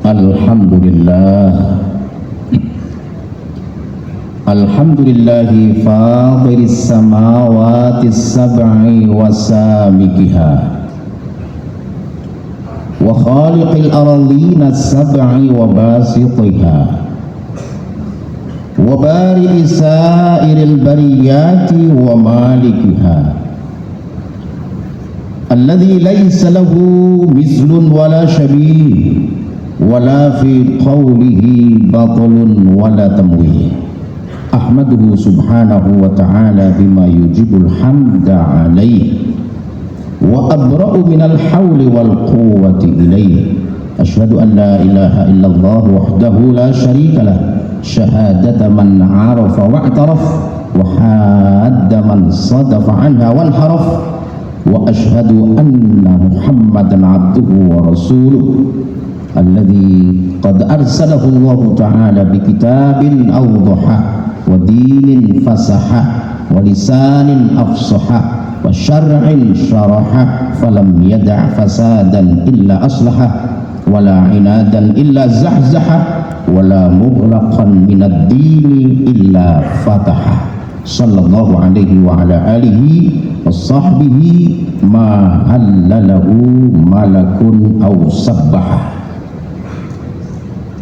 Alhamdulillah. Alhamdulillahi fadiris samawati sab'i wa samikiha wa khaliqil ardina sab'i wa basitiha wa bari'i sa'iril bariyati wa malikiha alladhi laysa lahu mislun wala syabih wala fi qawlihi batilun wala tamwih. Ahmaduhu subhanahu wa ta'ala bima yujibul hamda alaih wa abra'u minal hawli wal quwwati ilaih. Ashhadu an la ilaha illallah wahdahu la sharika lah syahadata man arafa wa'taraf wa hadda man sadafa anha wal haraf wa ashhadu anna muhammadan abduhu wa rasuluh alladhi qad arsalahu Allah ta'ala bi kitabin awdaha wa dinin fasaha wa lisanin afsaha wa syar'in syaraha falam yada' fasadan illa aslaha wala inadan illa zahzaha wala mughlaqan minad dini illa fataha. Sallallahu alaihi wa ala alihi wa sahbihi ma hallalahu malakun aw sabbaha.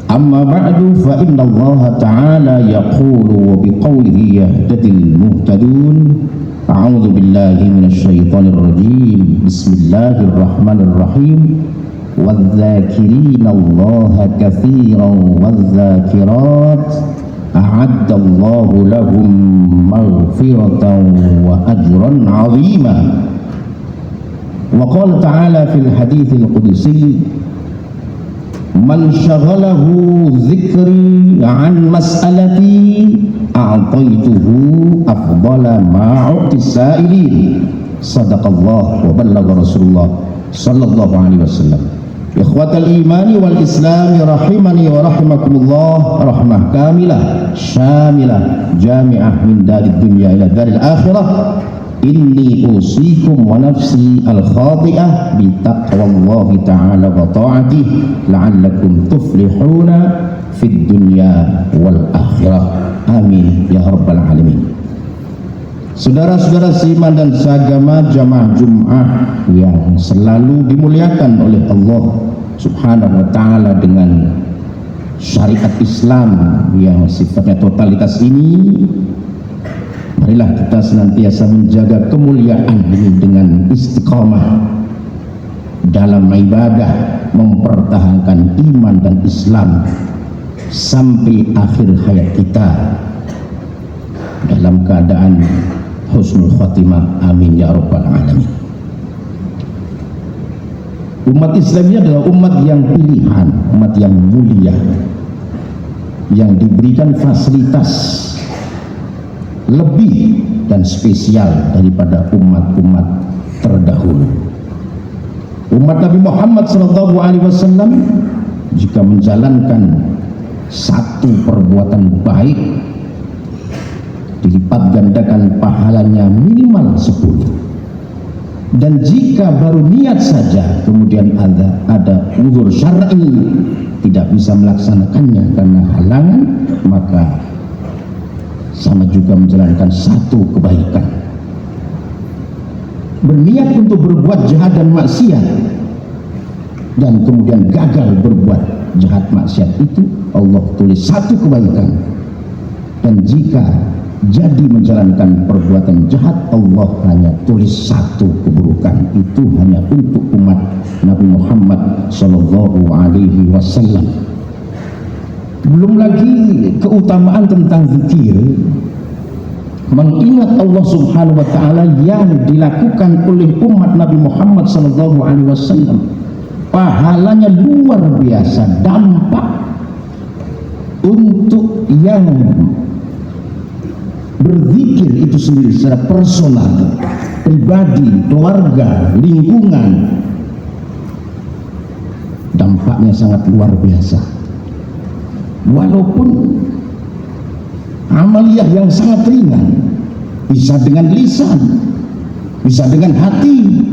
Amma ba'du fa inna Allah ta'ala yaqulu wa biqawlihi yahdadil muhtadun. A'udzu billahi minasy syaithanir rajim. Bismillahirrahmanirrahim. Wadh-dhakirina Allah katsiran wadh-dhakirat a'adda Allah lahum maghfiratan wa ajran 'azima. Wa qala ta'ala fil haditsil qudsi man syaghalahu dzikri an mas'alati a'taituhu afdala ma'u'ti sa'ilin. Sadaqallah wa ballagha Rasulullah sallallahu alaihi wasallam. Ikhwatal imani wal islami rahimani wa rahimakumullah rahmah kamilah syamilah jami'ah min darid dunya ila daril akhirah. Inni usikum wa nafsi al-khati'ah bi taqwallahi ta'ala wa ta'atih la'allakum tuflihuna fid dunya wal akhirah. Amin ya rabbal alamin. Saudara-saudara seiman dan seagama jamaah Jum'ah yang selalu dimuliakan oleh Allah subhanahu wa ta'ala dengan syariat Islam yang sifatnya totalitas ini, marilah kita senantiasa menjaga kemuliaan ini dengan istiqamah dalam ibadah, mempertahankan iman dan Islam sampai akhir hayat kita dalam keadaan husnul khatimah. Amin ya rabbal alamin. Umat Islam ini adalah umat yang pilihan, umat yang mulia, yang diberikan fasilitas lebih dan spesial daripada umat-umat terdahulu. Umat Nabi Muhammad SAW jika menjalankan satu perbuatan baik dilipat gandakan pahalanya minimal 10, dan jika baru niat saja kemudian ada uzur syar'i tidak bisa melaksanakannya karena halangan, maka sama juga menjalankan satu kebaikan. Berniat untuk berbuat jahat dan maksiat dan kemudian gagal berbuat jahat maksiat itu, Allah tulis satu kebaikan. Dan jika jadi menjalankan perbuatan jahat, Allah hanya tulis satu keburukan. Itu hanya untuk umat Nabi Muhammad sallallahu alaihi wasallam. Belum lagi keutamaan tentang zikir, mengingat Allah subhanahu wa ta'ala yang dilakukan oleh umat Nabi Muhammad sallallahu alaihi wasallam. Pahalanya luar biasa, dampak untuk yang berzikir itu sendiri secara personal, pribadi, keluarga, lingkungan, dampaknya sangat luar biasa. Walaupun amaliyah yang sangat ringan, bisa dengan lisan, bisa dengan hati,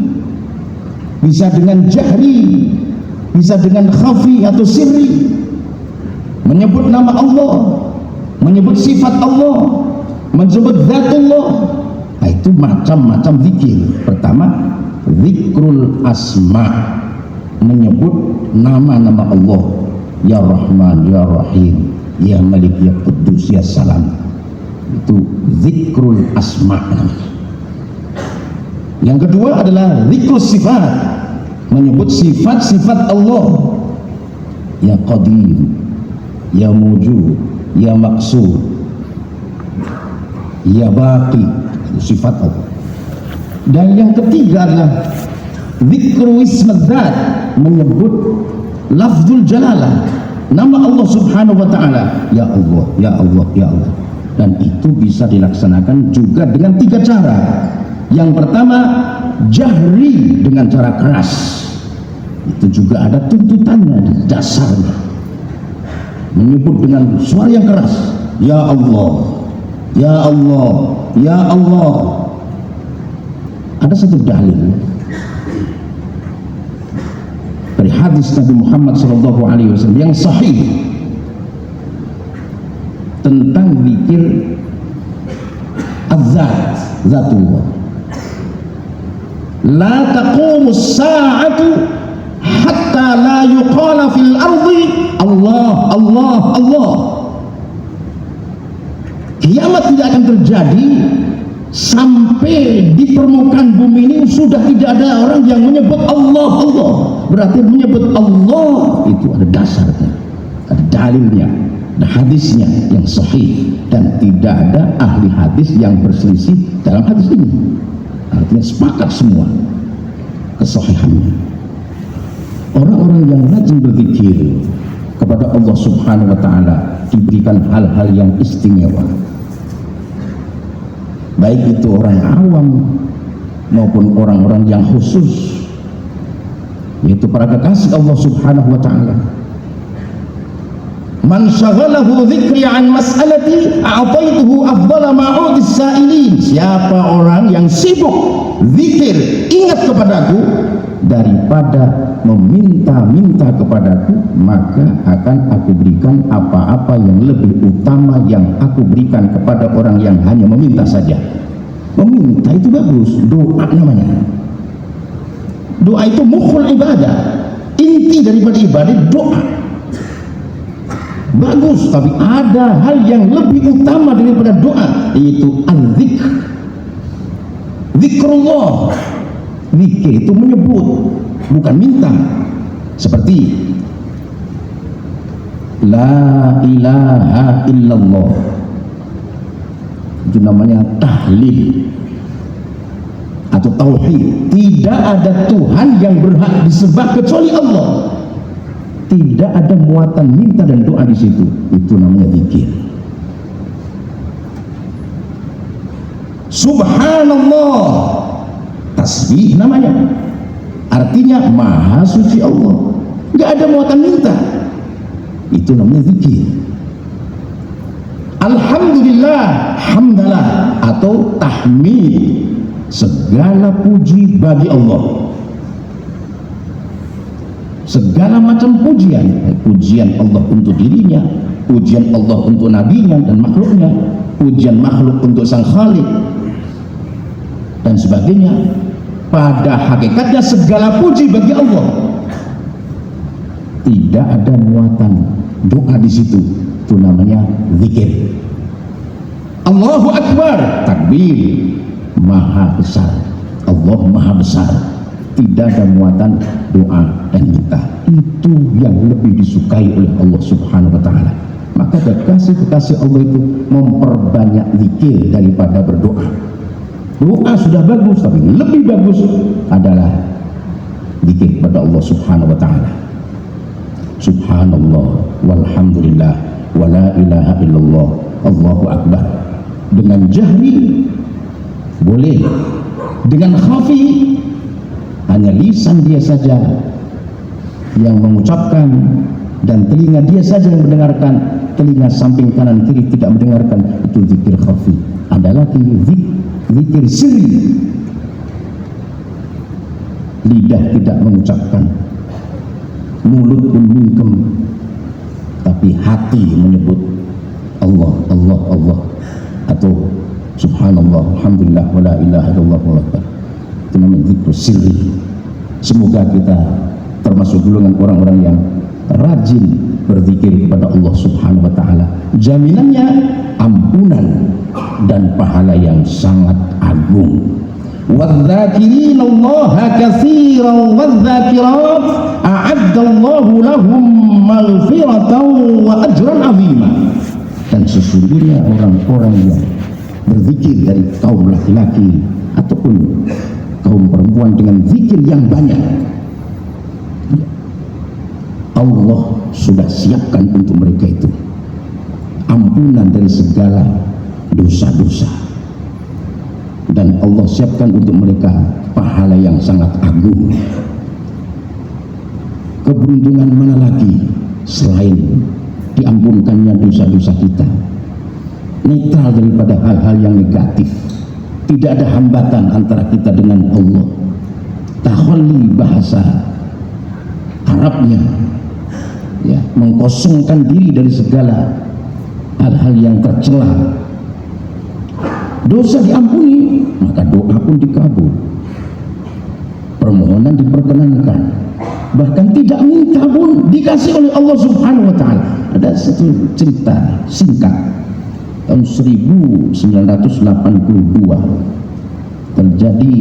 bisa dengan jahri, bisa dengan khafi atau sirri, menyebut nama Allah, menyebut sifat Allah, menyebut zatullah. Nah, itu macam-macam zikir. Pertama, zikrul asma, menyebut nama-nama Allah, ya Rahman, ya Rahim, ya Malik, ya Quddus, ya Salam. Itu zikrul asma. Yang kedua adalah zikrul sifat, menyebut sifat-sifat Allah, ya Qadim, ya Mujud, ya Maksud, ya Baqi, sifat Allah. Dan yang ketiga adalah zikru ismadzat, menyebut lafzul jalalah, nama Allah subhanahu wa ta'ala, ya Allah, ya Allah, ya Allah. Dan itu bisa dilaksanakan juga dengan 3 cara. Yang pertama, jahri, dengan cara keras. Itu juga ada tuntutannya di dasarnya, menyebut dengan suara yang keras, ya Allah, ya Allah, ya Allah. Ada satu dalil dari hadis Nabi Muhammad SAW yang sahih tentang zikir az-zat, zatullah. La taqumus sa'atu hatta la yuqala fil ardi Allah, Allah, Allah. Kiamat tidak akan terjadi sampai di permukaan bumi ini sudah tidak ada orang yang menyebut Allah, Allah. Berarti menyebut Allah itu ada dasarnya, ada dalilnya, ada hadisnya yang sahih, dan tidak ada ahli hadis yang berselisih dalam hadis ini. Artinya sepakat semua kesahihannya. Orang-orang yang rajin berzikir kepada Allah subhanahu wa ta'ala diberikan hal-hal yang istimewa, baik itu orang awam maupun orang-orang yang khusus, yaitu para kekasih Allah subhanahu wa ta'ala. Man syaghalahu dzikri an mas'alati a'taituhu afdhala ma'udis sa'ilin. Siapa orang yang sibuk zikir, ingat kepadaku, daripada meminta-minta kepadaku, maka akan aku berikan apa-apa yang lebih utama yang aku berikan kepada orang yang hanya meminta saja. Meminta itu bagus, doa namanya. Doa itu mukhul ibadah, inti daripada ibadah doa. Bagus, tapi ada hal yang lebih utama daripada doa, yaitu al-zikr, zikrullah. Zikir itu menyebut, bukan minta. Seperti la ilaha illallah, itu namanya tahlil atau tauhid. Tidak ada Tuhan yang berhak disembah kecuali Allah. Tidak ada muatan minta dan doa di situ. Itu namanya zikir. Subhanallah, tasbih namanya. Artinya maha suci Allah. Nggak ada muatan minta. Itu namanya zikir. Alhamdulillah, hamdalah atau tahmid, segala puji bagi Allah. Segala macam pujian, pujian Allah untuk dirinya, pujian Allah untuk nabinya dan makhluknya, pujian makhluk untuk sang khalik dan sebagainya. Pada hakikatnya segala puji bagi Allah. Tidak ada muatan doa di situ. Itu namanya zikir. Allahu Akbar, takbir, maha besar. Allah maha besar. Tidak ada muatan doa dan minta. Itu yang lebih disukai oleh Allah subhanahu wa ta'ala. Maka kekasih-kekasih Allah itu memperbanyak zikir daripada berdoa. Doa sudah bagus, tapi lebih bagus adalah zikir kepada Allah subhanahu wa ta'ala. Subhanallah walhamdulillah wa la ilaha illallah Allahu akbar. Dengan jahri boleh, dengan khafi hanya lisan dia saja yang mengucapkan dan telinga dia saja yang mendengarkan, telinga samping kanan kiri tidak mendengarkan. Itu zikir khafi. Ada lagi zikir sirri, lidah tidak mengucapkan, mulut pun mingkem, tapi hati menyebut Allah, Allah, Allah, atau subhanallah, alhamdulillah, wala ilaha illallah, wallahu akbar. Itu namanya zikr sirri. Semoga kita termasuk golongan orang-orang yang rajin berzikir kepada Allah Subhanahu wa taala. Jaminannya ampunan dan pahala yang sangat agung. وَالذَّاكِرِينَ اللَّهَ كَثِيرًا وَالذَّاكِرَاتِ أَعَدَّ اللَّهُ لَهُم مَغْفِرَةً وَأَجْرًا عَظِيمًا. Dan sesungguhnya orang-orang yang berzikir dari kaum laki-laki ataupun kaum perempuan dengan zikir yang banyak, Allah sudah siapkan untuk mereka itu ampunan dari segala dosa-dosa, dan Allah siapkan untuk mereka pahala yang sangat agung. Keberuntungan mana lagi selain diampunkannya dosa-dosa kita, netral daripada hal-hal yang negatif, tidak ada hambatan antara kita dengan Allah. Taholli bahasa Arabnya, ya, mengkosongkan diri dari segala hal-hal yang tercela. Dosa diampuni, maka doa pun dikabul, permohonan diperkenankan, bahkan tidak minta pun dikasih oleh Allah Subhanahu wa taala. Ada satu cerita singkat tahun 1982 terjadi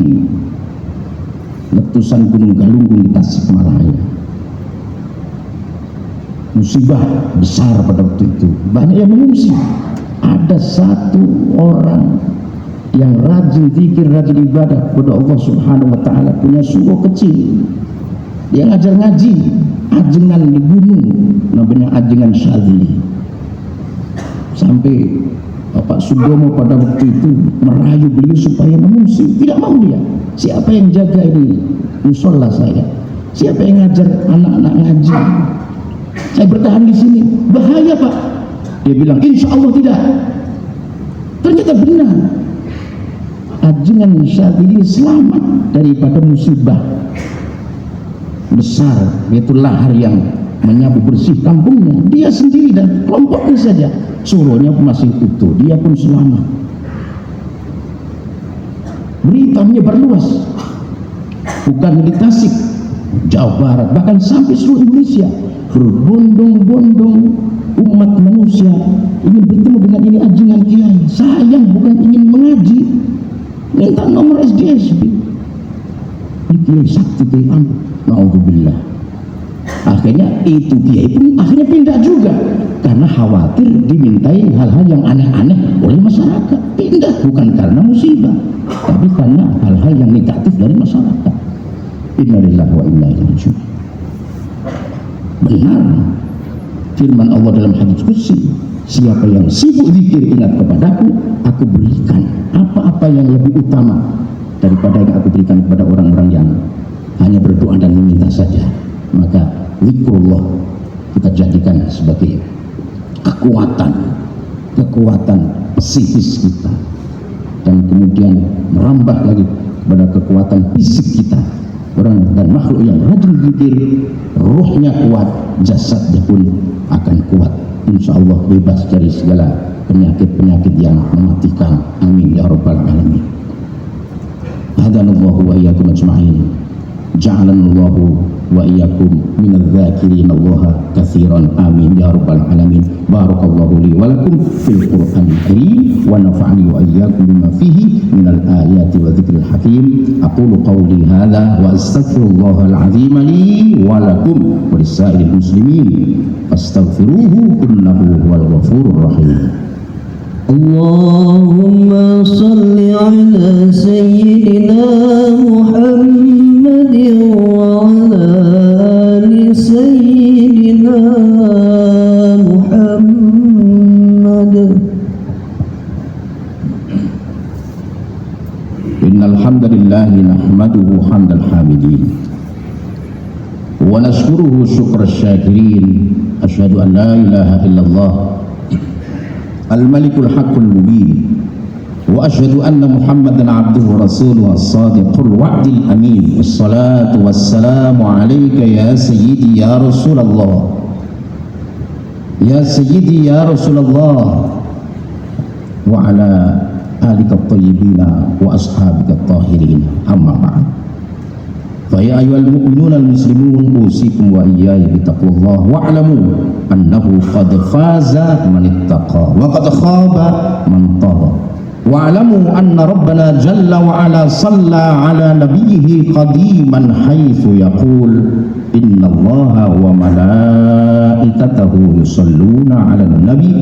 letusan Gunung Galunggung di Tasikmalaya. Musibah besar pada waktu itu, banyak yang mengungsi. Ada satu orang yang rajin zikir, rajin ibadah kepada Allah Subhanahu wa taala, punya suku kecil. Dia ngajar ngaji, ajengan di gunung, namanya ajengan Syadili. Sampai Bapak Sudomo pada waktu itu merayu beliau supaya mengungsi. Tidak mau dia. Siapa yang jaga ini musola saya? Siapa yang ngajar anak-anak ngaji? Saya bertahan di sini. Bahaya, Pak. Dia bilang, insya Allah tidak. Ternyata benar. Ajengan Syadili selamat daripada musibah besar, yaitu lahar yang menyapu bersih kampungnya. Dia sendiri dan kelompoknya saja, suruhnya masih utuh, dia pun selamat. Berita menyebar luas, bukan di Tasik, Jawa Barat, bahkan sampai seluruh Indonesia. Berbondong-bondong umat manusia ingin bertemu dengan ini ajengan kiai. Sayang, bukan ingin mengaji, minta nomor SDSB. Ini kiai sakti, kiai anu, naudzubillah. Akhirnya itu kiai pun akhirnya pindah juga karena khawatir dimintai hal-hal yang aneh-aneh oleh masyarakat. Pindah bukan karena musibah, tapi karena hal-hal yang negatif dari masyarakat. Innalillahi wa inna ilaihi raji'un. Benar firman Allah dalam hadits qudsi, siapa yang sibuk zikir ingat kepadaku, aku berikan apa-apa yang lebih utama daripada yang aku berikan kepada orang-orang yang hanya berdoa dan meminta saja. Maka zikrullah kita jadikan sebagai kekuatan psikis kita, dan kemudian merambah lagi kepada kekuatan fisik kita. Orang dan makhluk yang rajin zikir, ruhnya kuat, jasadnya pun akan kuat. Insya Allah bebas dari segala penyakit-penyakit yang mematikan. Amin ya rabbal alamin. Hadanallahu wa iyyakum ajma'in. Ja'alanallahu wa iyyakum minadz dzakirin Allah katsiran. Amin ya rabbal alamin. Barakallahu li wa lakum fil Qur'anil karim wa nafa'ani wa iyyakum bima fihi minal ayati wa dzikril hakim. Aqulu qawli hadza wa astaghfirullahal azim li wa lakum wa lisa'iril muslimin fastaghfiruhu innahu huwal ghafurur rahim. Allahumma salli ala sayyidina Muhammadin wa ala ali sayyidina Muhammad. Innal hamdalillah nahmaduhu hamdal hamidin wa nashkuruhu syukra syakirin. Asyhadu an la ilaha illallah al-malikul haqqul mubin وأشهد أن محمدا عبده ورسوله الصادق الوعد الأمين والصلاة والسلام عليك يا سيدي يا رسول الله يا سيدي يا رسول الله وعلى آلك الطيبين وأصحابك الطاهرين أما بعد فيا أيها المؤمنون المسلمون أوصيكم وإياي بتقوى الله واعلموا أنه قد فاز من اتقى وقد خاب من طغى واعلموا أن ربنا جل وعلا صلى على نبيه قديما حيث يقول إن الله وملائكته يصلون على النبي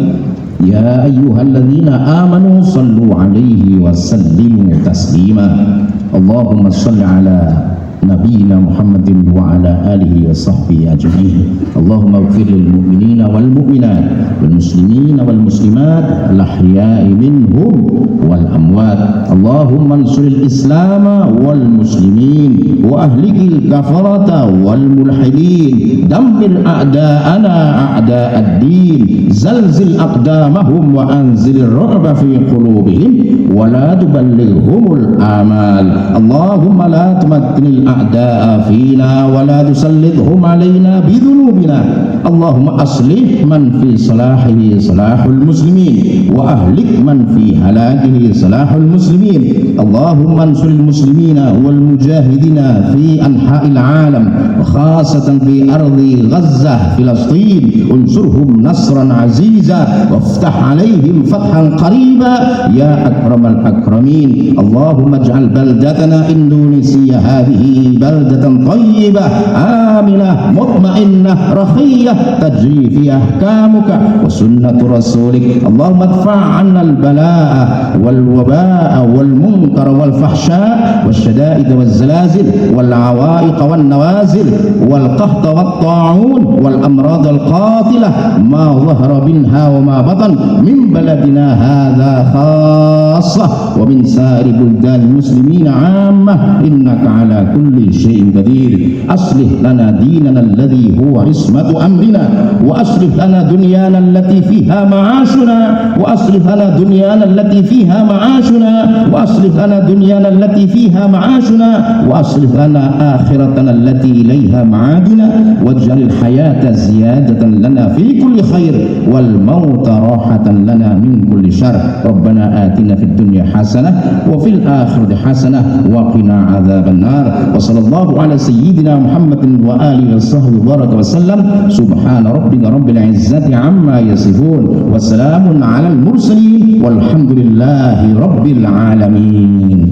يا أيها الذين آمنوا صلوا عليه وسلموا تسليما اللهم صل على نبينا محمد وعلى آله وصحبه أجمعين اللهم اغفر للمؤمنين والمؤمنات والمسلمين والمسلمات الأحياء منهم والأموات اللهم انصر الإسلام والمسلمين وأهلك الكفرة والملحدين دمر أعداءنا أعداء الدين زلزل أقدامهم وأنزل الرعب في قلوبهم ولا تبلغهم الآمال اللهم لا تمكن الأعداء فينا ولا تسلطهم علينا بذنوبنا اللهم أصلح من في صلاحه صلاح المسلمين وأهلك من في هلاكه صلاح المسلمين اللهم انصر المسلمين والمجاهدين في أنحاء العالم وخاصة في أرض غزة فلسطين انصرهم نصرا عزيزا وافتح عليهم فتحا قريبا يا أكرم الأكرمين اللهم اجعل بلدتنا إندونيسيا هذه بلدة طيبة آمنة مطمئنة رخية تجري فيها أحكامك وسنة رسولك اللهم ادفع عنا البلاء والوباء والمنكر والفحشاء والشدائد والزلازل والعوائق والنوازل والقحط والطاعون والأمراض القاتلة ما ظهر منها وما بطن من بلدنا هذا خاصة ومن سائر بلدان المسلمين عامة إنك على كل شيء قدير أصلح لنا ديننا الذي هو عصمة أمرنا وأصلح لنا دنيانا التي فيها معاشنا وأصلح لنا دنيانا التي فيها معاشنا وأصلح لنا دنيانا التي فيها معاشنا وأصلح لنا آخرتنا التي إليها معادنا واجعل الحياة زيادة لنا في كل خير والموت راحة لنا من كل شر ربنا آتنا في الدنيا حسنة وفي الآخرة حسنة وقنا عذاب النار وصلى الله على سيدنا محمد وآله وصحبه وبارك وسلم سبحان ربك رب العزة عما يصفون وسلام على المرسلين والحمد لله رب العالمين.